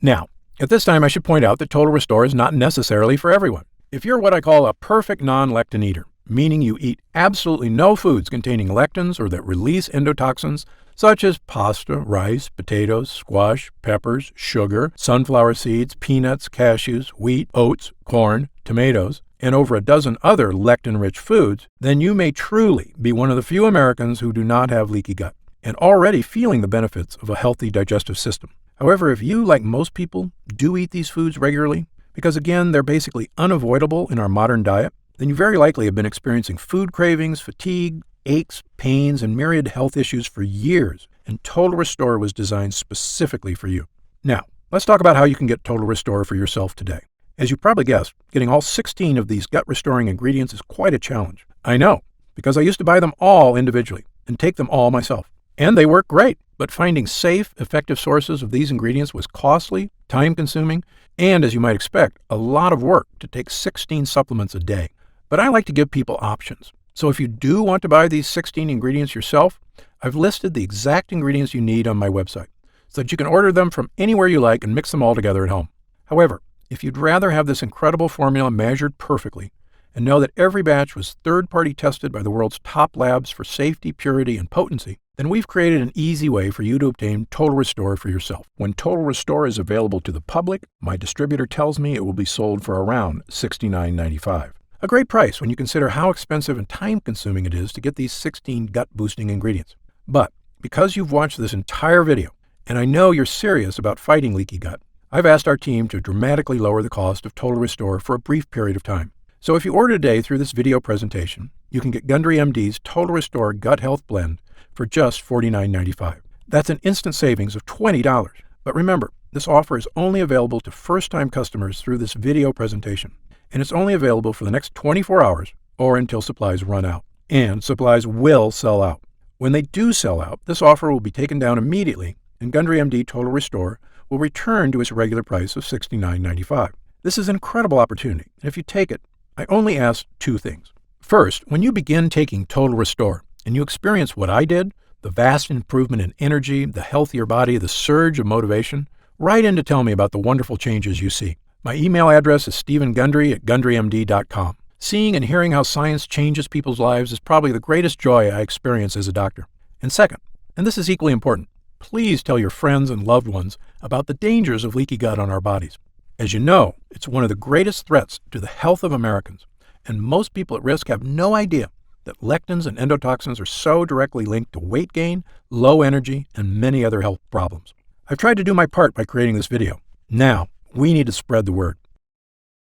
Now, at this time, I should point out that Total Restore is not necessarily for everyone. If you're what I call a perfect non-lectin eater, meaning you eat absolutely no foods containing lectins or that release endotoxins, such as pasta, rice, potatoes, squash, peppers, sugar, sunflower seeds, peanuts, cashews, wheat, oats, corn, tomatoes, and over a dozen other lectin-rich foods, then you may truly be one of the few Americans who do not have leaky gut and already feeling the benefits of a healthy digestive system. However, if you, like most people, do eat these foods regularly, because again, they're basically unavoidable in our modern diet, then you very likely have been experiencing food cravings, fatigue, aches, pains, and myriad health issues for years, and Total Restore was designed specifically for you. Now, let's talk about how you can get Total Restore for yourself today. As you probably guessed, getting all 16 of these gut-restoring ingredients is quite a challenge. I know, because I used to buy them all individually and take them all myself. And they work great, but finding safe, effective sources of these ingredients was costly, time-consuming, and, as you might expect, a lot of work to take 16 supplements a day. But I like to give people options. So if you do want to buy these 16 ingredients yourself, I've listed the exact ingredients you need on my website, so that you can order them from anywhere you like and mix them all together at home. However, if you'd rather have this incredible formula measured perfectly, and know that every batch was third-party tested by the world's top labs for safety, purity, and potency, then we've created an easy way for you to obtain Total Restore for yourself. When Total Restore is available to the public, my distributor tells me it will be sold for around $69.95. A great price when you consider how expensive and time-consuming it is to get these 16 gut-boosting ingredients. But because you've watched this entire video, and I know you're serious about fighting leaky gut, I've asked our team to dramatically lower the cost of Total Restore for a brief period of time. So if you order today through this video presentation, you can get Gundry MD's Total Restore Gut Health Blend for just $49.95. That's an instant savings of $20. But remember, this offer is only available to first-time customers through this video presentation, and it's only available for the next 24 hours or until supplies run out. And supplies will sell out. When they do sell out, this offer will be taken down immediately, and Gundry MD Total Restore will return to its regular price of $69.95. This is an incredible opportunity, and if you take it, I only ask two things. First, when you begin taking Total Restore and you experience what I did, the vast improvement in energy, the healthier body, the surge of motivation, write in to tell me about the wonderful changes you see. My email address is stephengundry@gundrymd.com. Seeing and hearing how science changes people's lives is probably the greatest joy I experience as a doctor. And second, and this is equally important, please tell your friends and loved ones about the dangers of leaky gut on our bodies. As you know, it's one of the greatest threats to the health of Americans, and most people at risk have no idea that lectins and endotoxins are so directly linked to weight gain, low energy, and many other health problems. I've tried to do my part by creating this video. Now, we need to spread the word.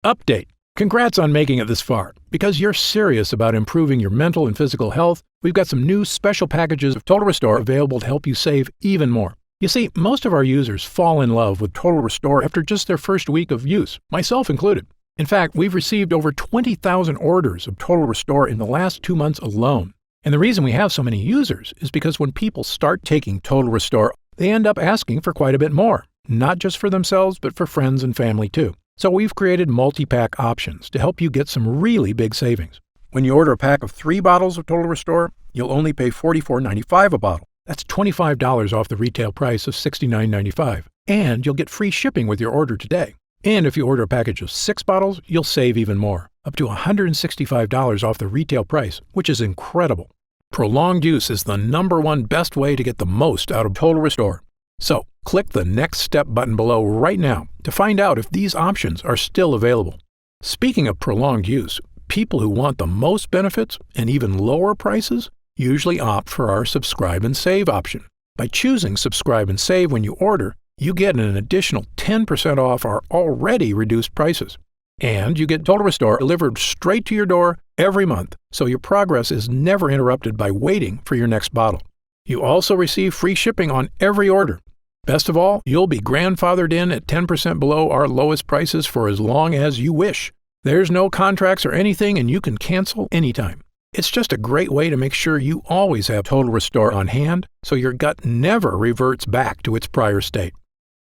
Update. Congrats on making it this far. Because you're serious about improving your mental and physical health, we've got some new special packages of Total Restore available to help you save even more. You see, most of our users fall in love with Total Restore after just their first week of use, myself included. In fact, we've received over 20,000 orders of Total Restore in the last 2 months alone. And the reason we have so many users is because when people start taking Total Restore, they end up asking for quite a bit more, not just for themselves, but for friends and family too. So we've created multi-pack options to help you get some really big savings. When you order a pack of 3 bottles of Total Restore, you'll only pay $44.95 a bottle. That's $25 off the retail price of $69.95. And you'll get free shipping with your order today. And if you order a package of 6 bottles, you'll save even more, up to $165 off the retail price, which is incredible. Prolonged use is the #1 best way to get the most out of Total Restore. So, click the Next Step button below right now to find out if these options are still available. Speaking of prolonged use, people who want the most benefits and even lower prices usually opt for our Subscribe and Save option. By choosing Subscribe and Save when you order, you get an additional 10% off our already reduced prices. And you get Total Restore delivered straight to your door every month, so your progress is never interrupted by waiting for your next bottle. You also receive free shipping on every order. Best of all, you'll be grandfathered in at 10% below our lowest prices for as long as you wish. There's no contracts or anything, and you can cancel anytime. It's just a great way to make sure you always have Total Restore on hand, so your gut never reverts back to its prior state.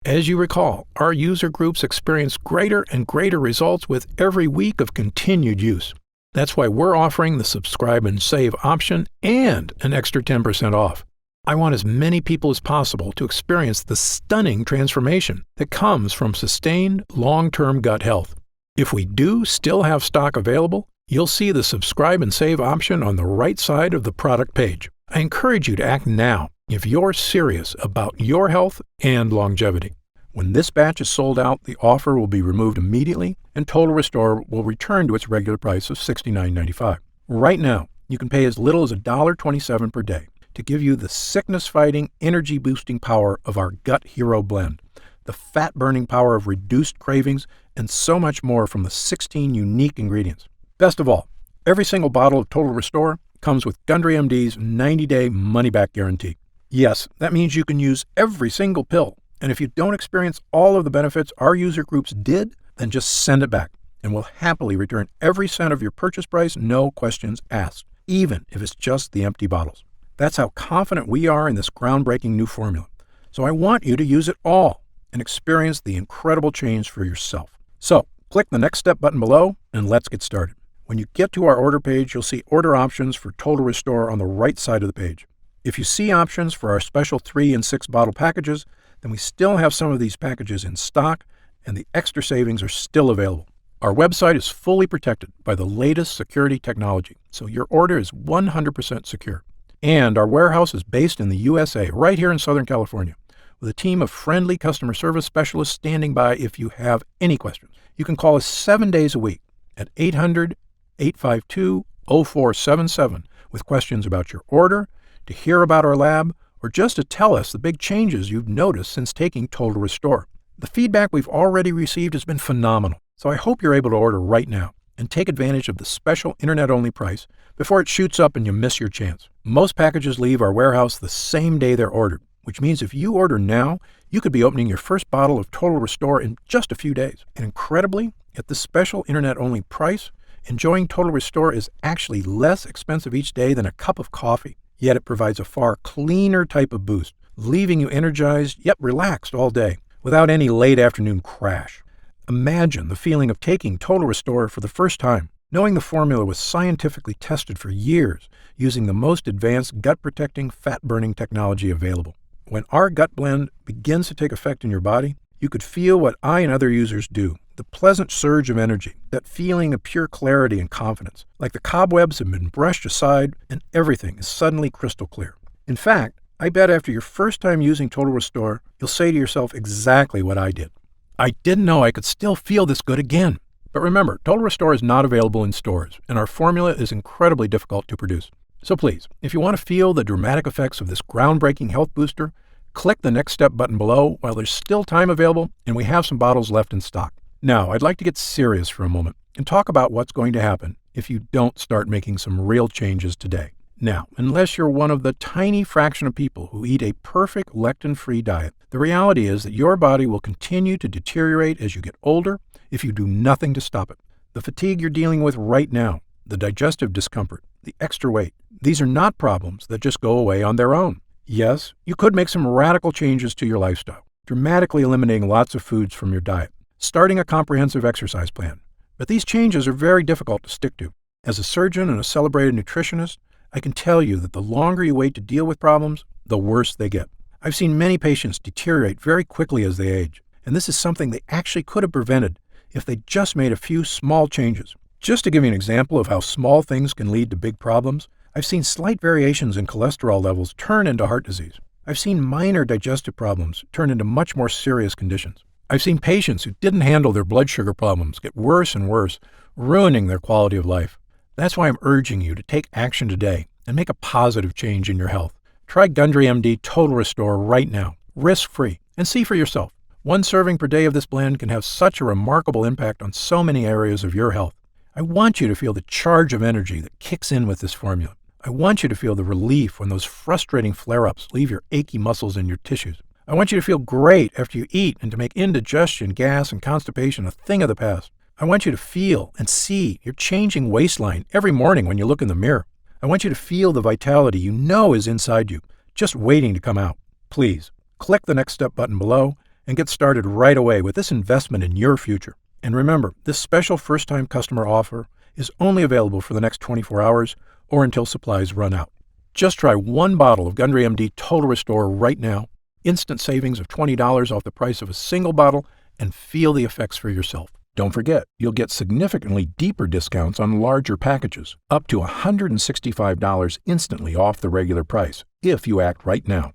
As you recall, our user groups experience greater and greater results with every week of continued use. That's why we're offering the Subscribe and Save option and an extra 10% off. I want as many people as possible to experience the stunning transformation that comes from sustained, long-term gut health. If we do still have stock available, you'll see the Subscribe and Save option on the right side of the product page. I encourage you to act now if you're serious about your health and longevity. When this batch is sold out, the offer will be removed immediately, and Total Restore will return to its regular price of $69.95. Right now, you can pay as little as $1.27 per day to give you the sickness-fighting, energy-boosting power of our Gut Hero blend, the fat-burning power of reduced cravings, and so much more from the 16 unique ingredients. Best of all, every single bottle of Total Restore comes with Gundry MD's 90-day money-back guarantee. Yes, that means you can use every single pill, and if you don't experience all of the benefits our user groups did, then just send it back, and we'll happily return every cent of your purchase price, no questions asked, even if it's just the empty bottles. That's how confident we are in this groundbreaking new formula. So I want you to use it all and experience the incredible change for yourself. So, click the Next Step button below and let's get started. When you get to our order page, you'll see order options for Total Restore on the right side of the page. If you see options for our special 3 and 6 bottle packages, then we still have some of these packages in stock and the extra savings are still available. Our website is fully protected by the latest security technology, so your order is 100% secure. And our warehouse is based in the USA, right here in Southern California, with a team of friendly customer service specialists standing by if you have any questions. You can call us 7 days a week at 800-852-0477 with questions about your order, to hear about our lab, or just to tell us the big changes you've noticed since taking Total Restore. The feedback we've already received has been phenomenal, so I hope you're able to order right now and take advantage of the special internet-only price before it shoots up and you miss your chance. Most packages leave our warehouse the same day they're ordered, which means if you order now, you could be opening your first bottle of Total Restore in just a few days. And incredibly, at this special internet-only price, enjoying Total Restore is actually less expensive each day than a cup of coffee. Yet it provides a far cleaner type of boost, leaving you energized yet relaxed all day, without any late afternoon crash. Imagine the feeling of taking Total Restore for the first time, knowing the formula was scientifically tested for years using the most advanced gut-protecting, fat-burning technology available. When our gut blend begins to take effect in your body, you could feel what I and other users do, the pleasant surge of energy, that feeling of pure clarity and confidence, like the cobwebs have been brushed aside and everything is suddenly crystal clear. In fact, I bet after your first time using Total Restore, you'll say to yourself exactly what I did. I didn't know I could still feel this good again. But remember, Total Restore is not available in stores, and our formula is incredibly difficult to produce. So please, if you want to feel the dramatic effects of this groundbreaking health booster, click the Next Step button below while there's still time available and we have some bottles left in stock. Now, I'd like to get serious for a moment and talk about what's going to happen if you don't start making some real changes today. Now, unless you're one of the tiny fraction of people who eat a perfect lectin-free diet, the reality is that your body will continue to deteriorate as you get older if you do nothing to stop it. The fatigue you're dealing with right now, the digestive discomfort, the extra weight, these are not problems that just go away on their own. Yes, you could make some radical changes to your lifestyle, dramatically eliminating lots of foods from your diet, starting a comprehensive exercise plan. But these changes are very difficult to stick to. As a surgeon and a celebrated nutritionist, I can tell you that the longer you wait to deal with problems, the worse they get. I've seen many patients deteriorate very quickly as they age, and this is something they actually could have prevented if they just made a few small changes. Just to give you an example of how small things can lead to big problems, I've seen slight variations in cholesterol levels turn into heart disease. I've seen minor digestive problems turn into much more serious conditions. I've seen patients who didn't handle their blood sugar problems get worse and worse, ruining their quality of life. That's why I'm urging you to take action today and make a positive change in your health. Try Gundry MD Total Restore right now, risk-free, and see for yourself. One serving per day of this blend can have such a remarkable impact on so many areas of your health. I want you to feel the charge of energy that kicks in with this formula. I want you to feel the relief when those frustrating flare-ups leave your achy muscles in your tissues. I want you to feel great after you eat and to make indigestion, gas, and constipation a thing of the past. I want you to feel and see your changing waistline every morning when you look in the mirror. I want you to feel the vitality you know is inside you, just waiting to come out. Please, click the Next Step button below and get started right away with this investment in your future. And remember, this special first-time customer offer is only available for the next 24 hours or until supplies run out. Just try one bottle of Gundry MD Total Restore right now, instant savings of $20 off the price of a single bottle, and feel the effects for yourself. Don't forget, you'll get significantly deeper discounts on larger packages, up to $165 instantly off the regular price, if you act right now.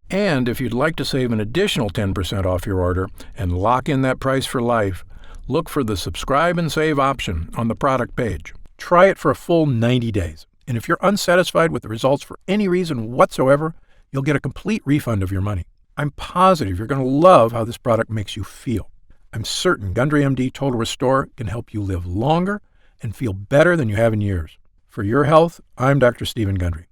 And if you'd like to save an additional 10% off your order and lock in that price for life, look for the Subscribe and Save option on the product page. Try it for a full 90 days. And if you're unsatisfied with the results for any reason whatsoever, you'll get a complete refund of your money. I'm positive you're going to love how this product makes you feel. I'm certain Gundry MD Total Restore can help you live longer and feel better than you have in years. For your health, I'm Dr. Stephen Gundry.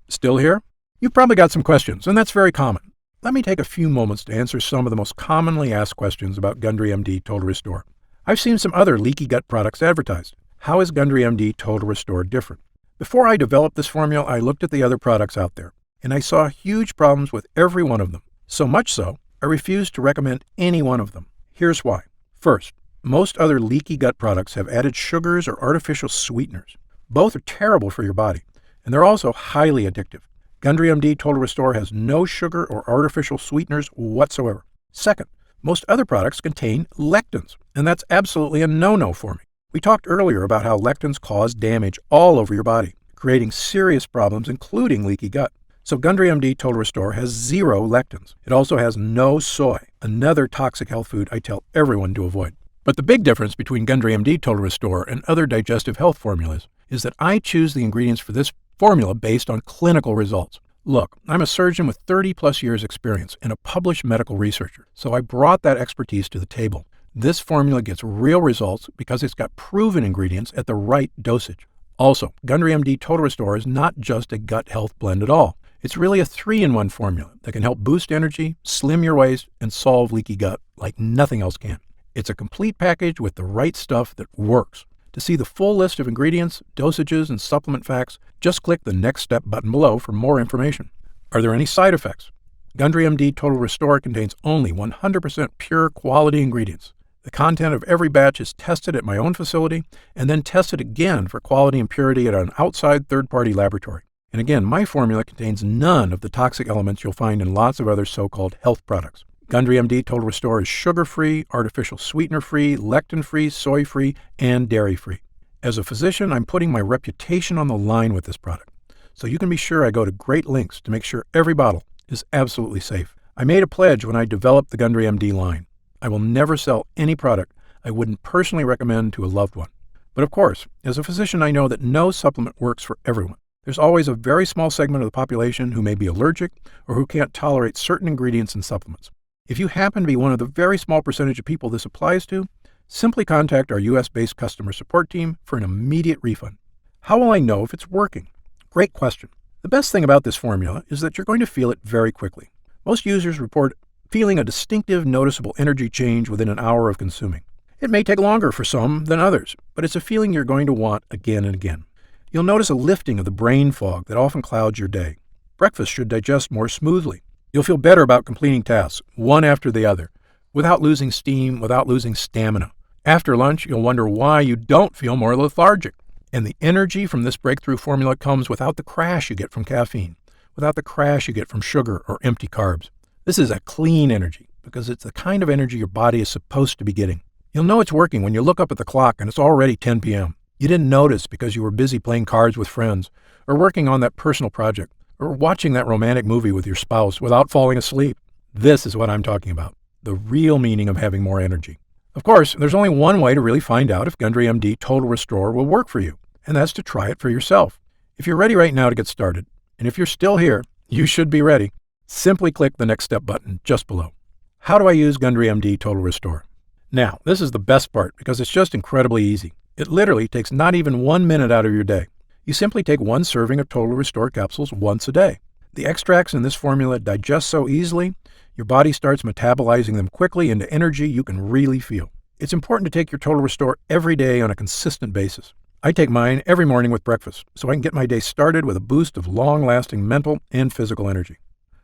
Still here? You've probably got some questions, and that's very common. Let me take a few moments to answer some of the most commonly asked questions about Gundry MD Total Restore. I've seen some other leaky gut products advertised. How is Gundry MD Total Restore different? Before I developed this formula, I looked at the other products out there, and I saw huge problems with every one of them. So much so, I refused to recommend any one of them. Here's why. First, most other leaky gut products have added sugars or artificial sweeteners. Both are terrible for your body, and they're also highly addictive. Gundry MD Total Restore has no sugar or artificial sweeteners whatsoever. Second, most other products contain lectins, and that's absolutely a no-no for me. We talked earlier about how lectins cause damage all over your body, creating serious problems, including leaky gut. So Gundry MD Total Restore has 0 lectins. It also has no soy, another toxic health food I tell everyone to avoid. But the big difference between Gundry MD Total Restore and other digestive health formulas is that I choose the ingredients for this formula based on clinical results. Look, I'm a surgeon with 30-plus years experience and a published medical researcher, so I brought that expertise to the table. This formula gets real results because it's got proven ingredients at the right dosage. Also, Gundry MD Total Restore is not just a gut health blend at all. It's really a 3-in-1 formula that can help boost energy, slim your waist, and solve leaky gut like nothing else can. It's a complete package with the right stuff that works. To see the full list of ingredients, dosages, and supplement facts, just click the Next Step button below for more information. Are there any side effects? Gundry MD Total Restore contains only 100% pure quality ingredients. The content of every batch is tested at my own facility and then tested again for quality and purity at an outside third-party laboratory. And again, my formula contains none of the toxic elements you'll find in lots of other so-called health products. Gundry MD Total Restore is sugar-free, artificial sweetener-free, lectin-free, soy-free, and dairy-free. As a physician, I'm putting my reputation on the line with this product, so you can be sure I go to great lengths to make sure every bottle is absolutely safe. I made a pledge when I developed the Gundry MD line. I will never sell any product I wouldn't personally recommend to a loved one. But of course, as a physician, I know that no supplement works for everyone. There's always a very small segment of the population who may be allergic or who can't tolerate certain ingredients in supplements. If you happen to be one of the very small percentage of people this applies to, simply contact our US-based customer support team for an immediate refund. How will I know if it's working? Great question. The best thing about this formula is that you're going to feel it very quickly. Most users report feeling a distinctive, noticeable energy change within an hour of consuming. It may take longer for some than others, but it's a feeling you're going to want again and again. You'll notice a lifting of the brain fog that often clouds your day. breakfast should digest more smoothly. You'll feel better about completing tasks, one after the other, without losing steam, without losing stamina. After lunch, you'll wonder why you don't feel more lethargic. And the energy from this breakthrough formula comes without the crash you get from caffeine, without the crash you get from sugar or empty carbs. This is a clean energy because it's the kind of energy your body is supposed to be getting. You'll know it's working when you look up at the clock and it's already 10 p.m. You didn't notice because you were busy playing cards with friends, or working on that personal project, or watching that romantic movie with your spouse without falling asleep. This is what I'm talking about, the real meaning of having more energy. Of course, there's only one way to really find out if Gundry MD Total Restore will work for you, and that's to try it for yourself. If you're ready right now to get started, and if you're still here, you should be ready. Simply click the Next Step button just below. How do I use Gundry MD Total Restore? Now, this is the best part because it's just incredibly easy. It literally takes not even 1 minute out of your day. You simply take 1 serving of Total Restore capsules once a day. The extracts in this formula digest so easily, your body starts metabolizing them quickly into energy you can really feel. It's important to take your Total Restore every day on a consistent basis. I take mine every morning with breakfast so I can get my day started with a boost of long-lasting mental and physical energy.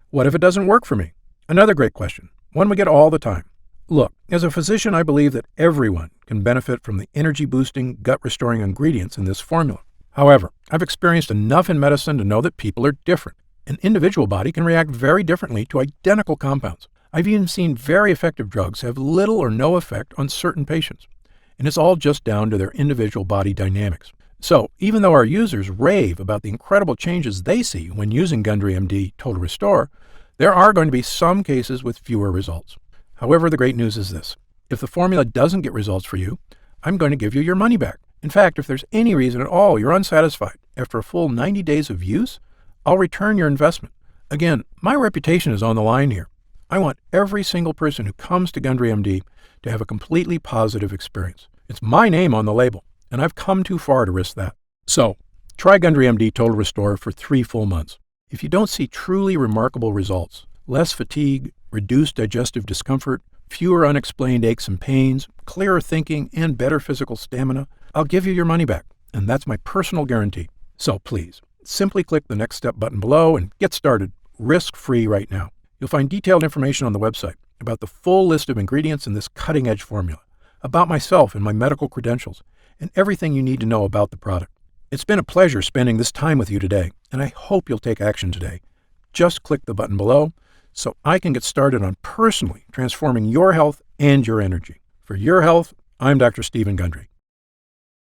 What if it doesn't work for me? Another great question, one we get all the time. Look, as a physician, I believe that everyone can benefit from the energy-boosting, gut-restoring ingredients in this formula. However, I've experienced enough in medicine to know that people are different. An individual body can react very differently to identical compounds. I've even seen very effective drugs have little or no effect on certain patients. And it's all just down to their individual body dynamics. So, even though our users rave about the incredible changes they see when using Gundry MD Total Restore, there are going to be some cases with fewer results. However, the great news is this. If the formula doesn't get results for you, I'm going to give you your money back. In fact, if there's any reason at all you're unsatisfied after a full 90 days of use, I'll return your investment. Again, my reputation is on the line here. I want every single person who comes to Gundry MD to have a completely positive experience. It's my name on the label, and I've come too far to risk that. So, try Gundry MD Total Restore for 3 full months. If you don't see truly remarkable results, less fatigue, reduced digestive discomfort, fewer unexplained aches and pains, clearer thinking, and better physical stamina, I'll give you your money back, and that's my personal guarantee. So please, simply click the Next Step button below and get started, risk-free right now. You'll find detailed information on the website about the full list of ingredients in this cutting-edge formula, about myself and my medical credentials, and everything you need to know about the product. It's been a pleasure spending this time with you today, and I hope you'll take action today. Just click the button below so I can get started on personally transforming your health and your energy. For your health, I'm Dr. Stephen Gundry.